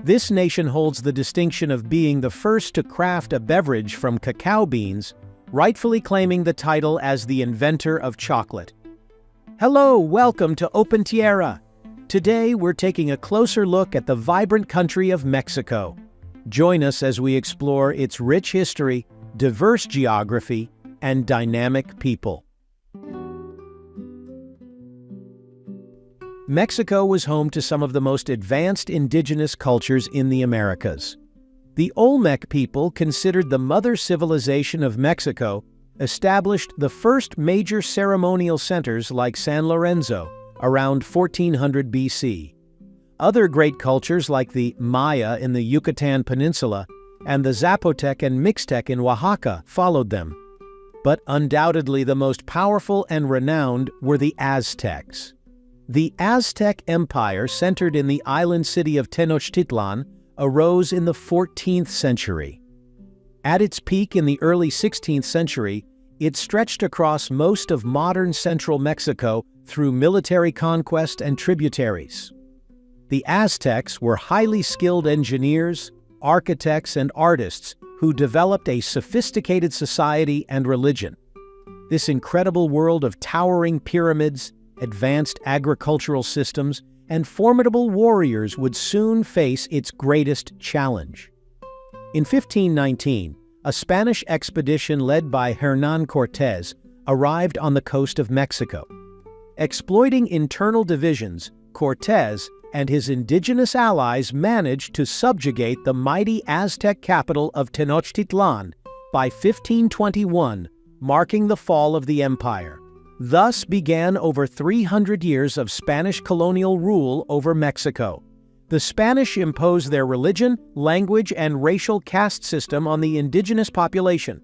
This nation holds the distinction of being the first to craft a beverage from cacao beans, rightfully claiming the title as the inventor of chocolate. Hello, welcome to Opentra. Today we're taking a closer look at the vibrant country of Mexico. Join us as we explore its rich history, diverse geography, and dynamic people. Mexico was home to some of the most advanced indigenous cultures in the Americas. The Olmec people, considered the mother civilization of Mexico, established the first major ceremonial centers like San Lorenzo around 1400 BC. Other great cultures like the Maya in the Yucatan Peninsula and the Zapotec and Mixtec in Oaxaca followed them. But undoubtedly the most powerful and renowned were the Aztecs. The Aztec Empire, centered in the island city of Tenochtitlan, arose in the 14th century. At its peak in the early 16th century, it stretched across most of modern central Mexico through military conquest and tributaries. The Aztecs were highly skilled engineers, architects, and artists who developed a sophisticated society and religion. This incredible world of towering pyramids, advanced agricultural systems, and formidable warriors would soon face its greatest challenge. In 1519, a Spanish expedition led by Hernán Cortés arrived on the coast of Mexico. Exploiting internal divisions, Cortés and his indigenous allies managed to subjugate the mighty Aztec capital of Tenochtitlan by 1521, marking the fall of the empire. Thus began over 300 years of Spanish colonial rule over Mexico. The Spanish imposed their religion, language, and racial caste system on the indigenous population.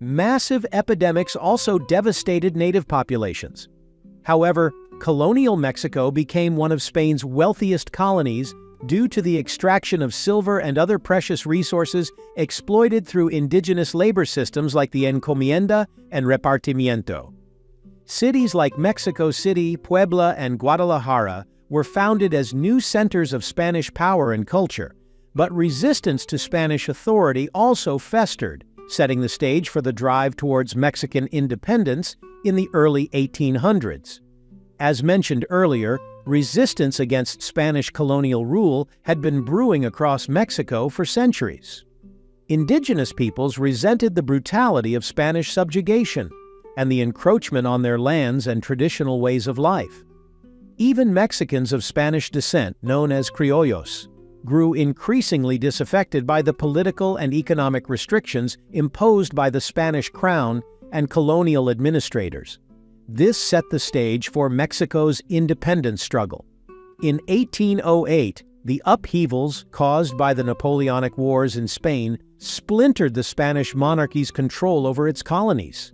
Massive epidemics also devastated native populations. However, colonial Mexico became one of Spain's wealthiest colonies due to the extraction of silver and other precious resources exploited through indigenous labor systems like the encomienda and repartimiento. Cities like Mexico City, Puebla, and Guadalajara were founded as new centers of Spanish power and culture, but resistance to Spanish authority also festered, setting the stage for the drive towards Mexican independence in the early 1800s. As mentioned earlier, resistance against Spanish colonial rule had been brewing across Mexico for centuries. Indigenous peoples resented the brutality of Spanish subjugation and the encroachment on their lands and traditional ways of life. Even Mexicans of Spanish descent, known as criollos, grew increasingly disaffected by the political and economic restrictions imposed by the Spanish crown and colonial administrators. This set the stage for Mexico's independence struggle. In 1808, the upheavals caused by the Napoleonic Wars in Spain splintered the Spanish monarchy's control over its colonies.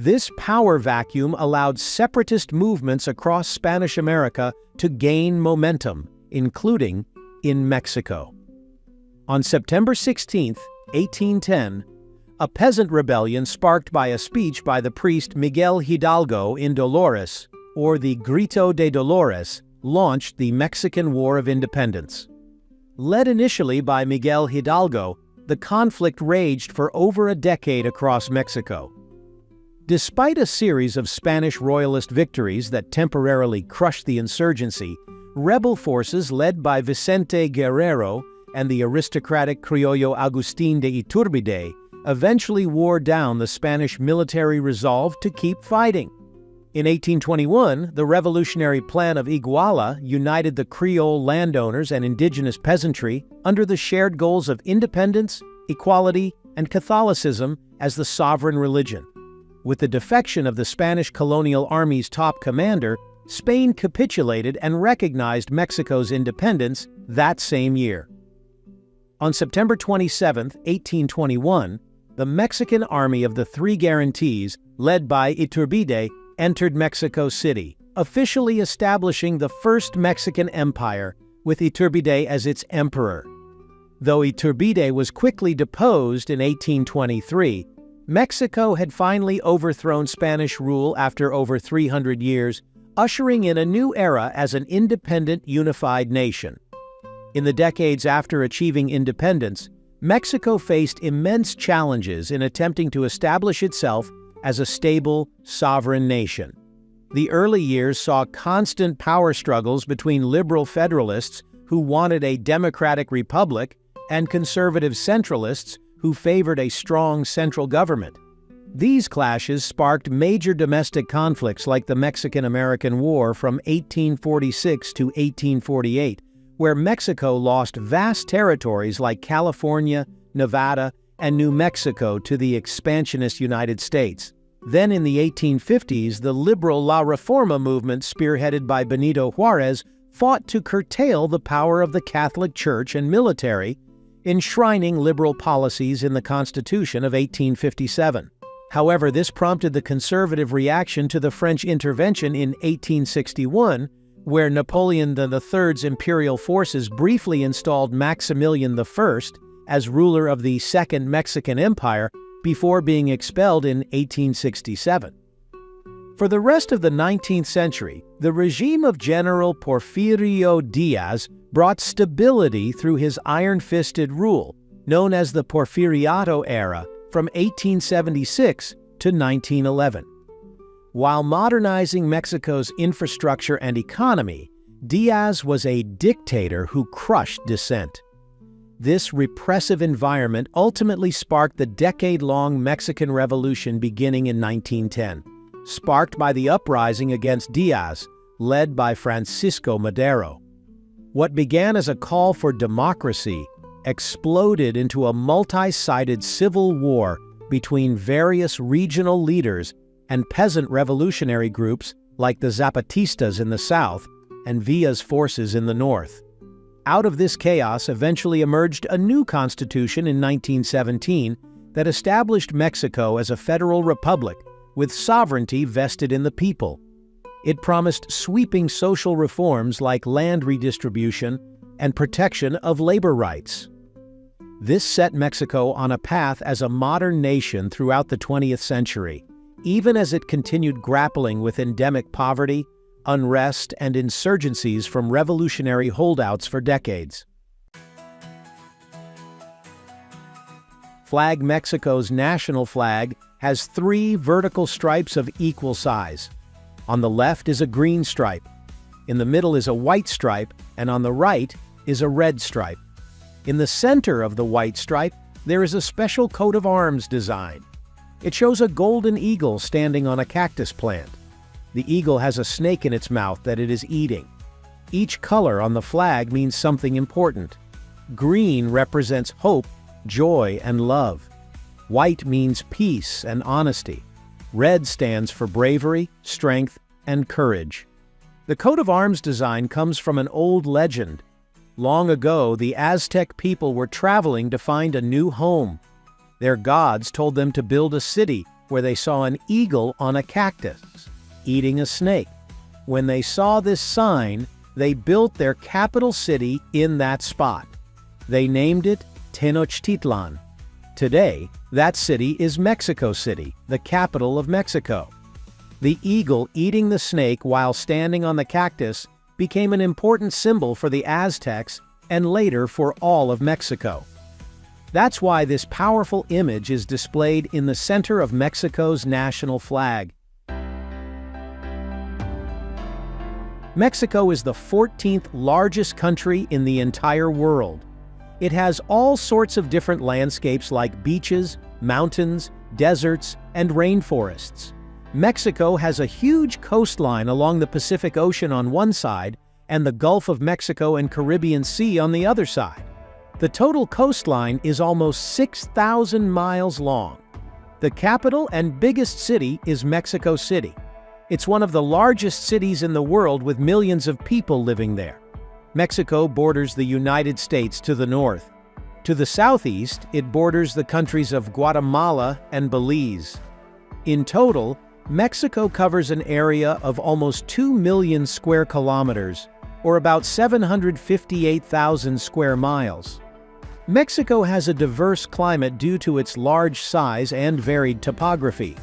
This power vacuum allowed separatist movements across Spanish America to gain momentum, including in Mexico. On September 16, 1810, a peasant rebellion sparked by a speech by the priest Miguel Hidalgo in Dolores, or the Grito de Dolores, launched the Mexican War of Independence. Led initially by Miguel Hidalgo, the conflict raged for over a decade across Mexico. Despite a series of Spanish royalist victories that temporarily crushed the insurgency, rebel forces led by Vicente Guerrero and the aristocratic criollo Agustín de Iturbide eventually wore down the Spanish military resolve to keep fighting. In 1821, the revolutionary Plan of Iguala united the Creole landowners and indigenous peasantry under the shared goals of independence, equality, and Catholicism as the sovereign religion. With the defection of the Spanish colonial army's top commander, Spain capitulated and recognized Mexico's independence that same year. On September 27, 1821, the Mexican Army of the Three Guarantees, led by Iturbide, entered Mexico City, officially establishing the first Mexican empire, with Iturbide as its emperor. Though Iturbide was quickly deposed in 1823, Mexico had finally overthrown Spanish rule after over 300 years, ushering in a new era as an independent, unified nation. In the decades after achieving independence, Mexico faced immense challenges in attempting to establish itself as a stable, sovereign nation. The early years saw constant power struggles between liberal federalists who wanted a democratic republic and conservative centralists who favored a strong central government. These clashes sparked major domestic conflicts like the Mexican-American War from 1846 to 1848, where Mexico lost vast territories like California, Nevada, and New Mexico to the expansionist United States. Then in the 1850s, the liberal La Reforma movement, spearheaded by Benito Juárez, fought to curtail the power of the Catholic Church and military, enshrining liberal policies in the Constitution of 1857. However, this prompted the conservative reaction to the French intervention in 1861, where Napoleon III's imperial forces briefly installed Maximilian I as ruler of the Second Mexican Empire before being expelled in 1867. For the rest of the 19th century, the regime of General Porfirio Díaz brought stability through his iron-fisted rule, known as the Porfiriato era, from 1876 to 1911. While modernizing Mexico's infrastructure and economy, Díaz was a dictator who crushed dissent. This repressive environment ultimately sparked the decade-long Mexican Revolution beginning in 1910, sparked by the uprising against Díaz, led by Francisco Madero. What began as a call for democracy exploded into a multi-sided civil war between various regional leaders and peasant revolutionary groups like the Zapatistas in the south and Villa's forces in the north. Out of this chaos eventually emerged a new constitution in 1917 that established Mexico as a federal republic with sovereignty vested in the people. It promised sweeping social reforms like land redistribution and protection of labor rights. This set Mexico on a path as a modern nation throughout the 20th century, even as it continued grappling with endemic poverty, unrest, and insurgencies from revolutionary holdouts for decades. Flag Mexico's national flag has 3 vertical stripes of equal size. On the left is a green stripe, in the middle is a white stripe, and on the right is a red stripe. In the center of the white stripe, there is a special coat of arms design. It shows a golden eagle standing on a cactus plant. The eagle has a snake in its mouth that it is eating. Each color on the flag means something important. Green represents hope, joy, and love. White means peace and honesty. Red stands for bravery, strength, and courage. The coat of arms design comes from an old legend. Long ago, the Aztec people were traveling to find a new home. Their gods told them to build a city where they saw an eagle on a cactus, eating a snake. When they saw this sign, they built their capital city in that spot. They named it Tenochtitlan. Today, that city is Mexico City, the capital of Mexico. The eagle eating the snake while standing on the cactus became an important symbol for the Aztecs and later for all of Mexico. That's why this powerful image is displayed in the center of Mexico's national flag. Mexico is the 14th largest country in the entire world. It has all sorts of different landscapes like beaches, mountains, deserts, and rainforests. Mexico has a huge coastline along the Pacific Ocean on one side and the Gulf of Mexico and Caribbean Sea on the other side. The total coastline is almost 6,000 miles long. The capital and biggest city is Mexico City. It's one of the largest cities in the world with millions of people living there. Mexico borders the United States to the north. To the southeast, it borders the countries of Guatemala and Belize. In total, Mexico covers an area of almost 2 million square kilometers, or about 758,000 square miles. Mexico has a diverse climate due to its large size and varied topography.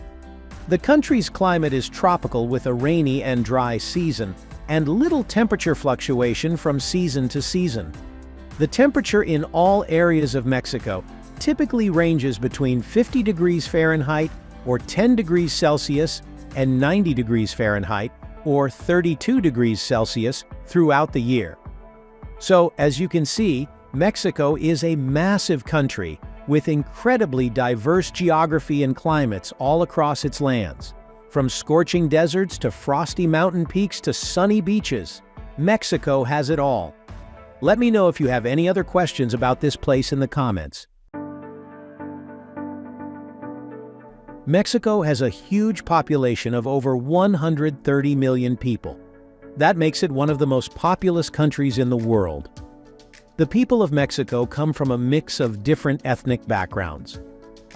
The country's climate is tropical with a rainy and dry season, and little temperature fluctuation from season to season. The temperature in all areas of Mexico typically ranges between 50 degrees Fahrenheit or 10 degrees Celsius and 90 degrees Fahrenheit or 32 degrees Celsius throughout the year. So, as you can see, Mexico is a massive country with incredibly diverse geography and climates all across its lands. From scorching deserts to frosty mountain peaks to sunny beaches, Mexico has it all. Let me know if you have any other questions about this place in the comments. Mexico has a huge population of over 130 million people. That makes it one of the most populous countries in the world. The people of Mexico come from a mix of different ethnic backgrounds.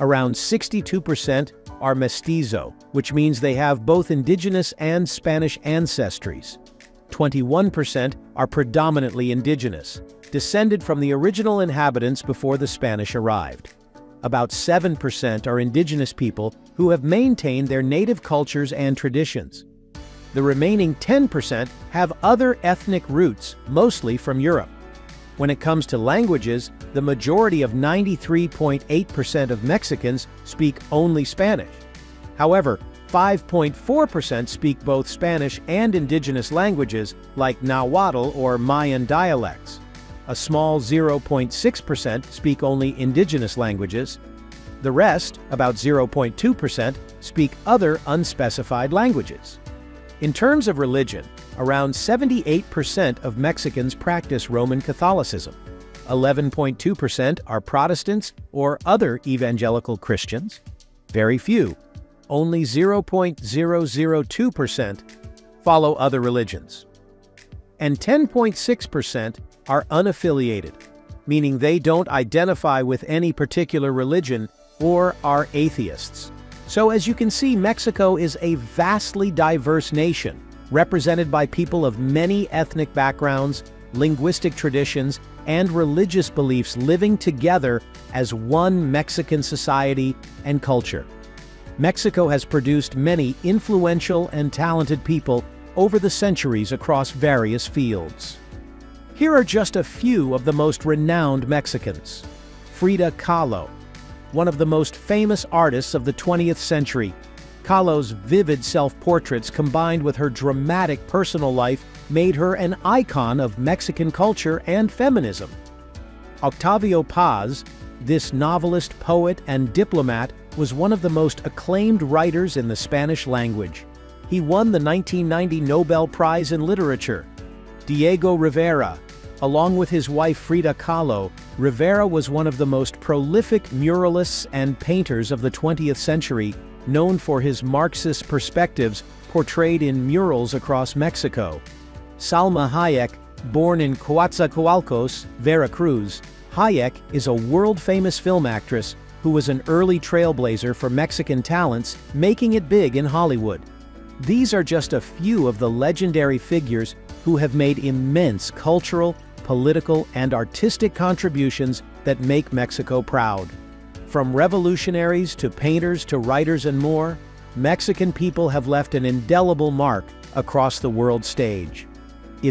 Around 62% are mestizo, which means they have both indigenous and Spanish ancestries. 21% are predominantly indigenous, descended from the original inhabitants before the Spanish arrived. About 7% are indigenous people who have maintained their native cultures and traditions. The remaining 10% have other ethnic roots, mostly from Europe. When it comes to languages, the majority of 93.8% of Mexicans speak only Spanish. However, 5.4% speak both Spanish and indigenous languages like Nahuatl or Mayan dialects. A small 0.6% speak only indigenous languages. The rest, about 0.2%, speak other unspecified languages. In terms of religion, around 78% of Mexicans practice Roman Catholicism. 11.2% are Protestants or other evangelical Christians. Very few, only 0.002%, follow other religions. And 10.6% are unaffiliated, meaning they don't identify with any particular religion or are atheists. So as you can see, Mexico is a vastly diverse nation, represented by people of many ethnic backgrounds, linguistic traditions, and religious beliefs living together as one Mexican society and culture. Mexico has produced many influential and talented people over the centuries across various fields. Here are just a few of the most renowned Mexicans. Frida Kahlo, one of the most famous artists of the 20th century. Kahlo's vivid self-portraits combined with her dramatic personal life made her an icon of Mexican culture and feminism. Octavio Paz, this novelist, poet, and diplomat, was one of the most acclaimed writers in the Spanish language. He won the 1990 Nobel Prize in Literature. Diego Rivera, along with his wife Frida Kahlo, Rivera was one of the most prolific muralists and painters of the 20th century, known for his Marxist perspectives portrayed in murals across Mexico. Salma Hayek, born in Coatzacoalcos, Veracruz, Hayek is a world-famous film actress who was an early trailblazer for Mexican talents, making it big in Hollywood. These are just a few of the legendary figures who have made immense cultural, political, and artistic contributions that make Mexico proud. From revolutionaries to painters to writers and more, Mexican people have left an indelible mark across the world stage.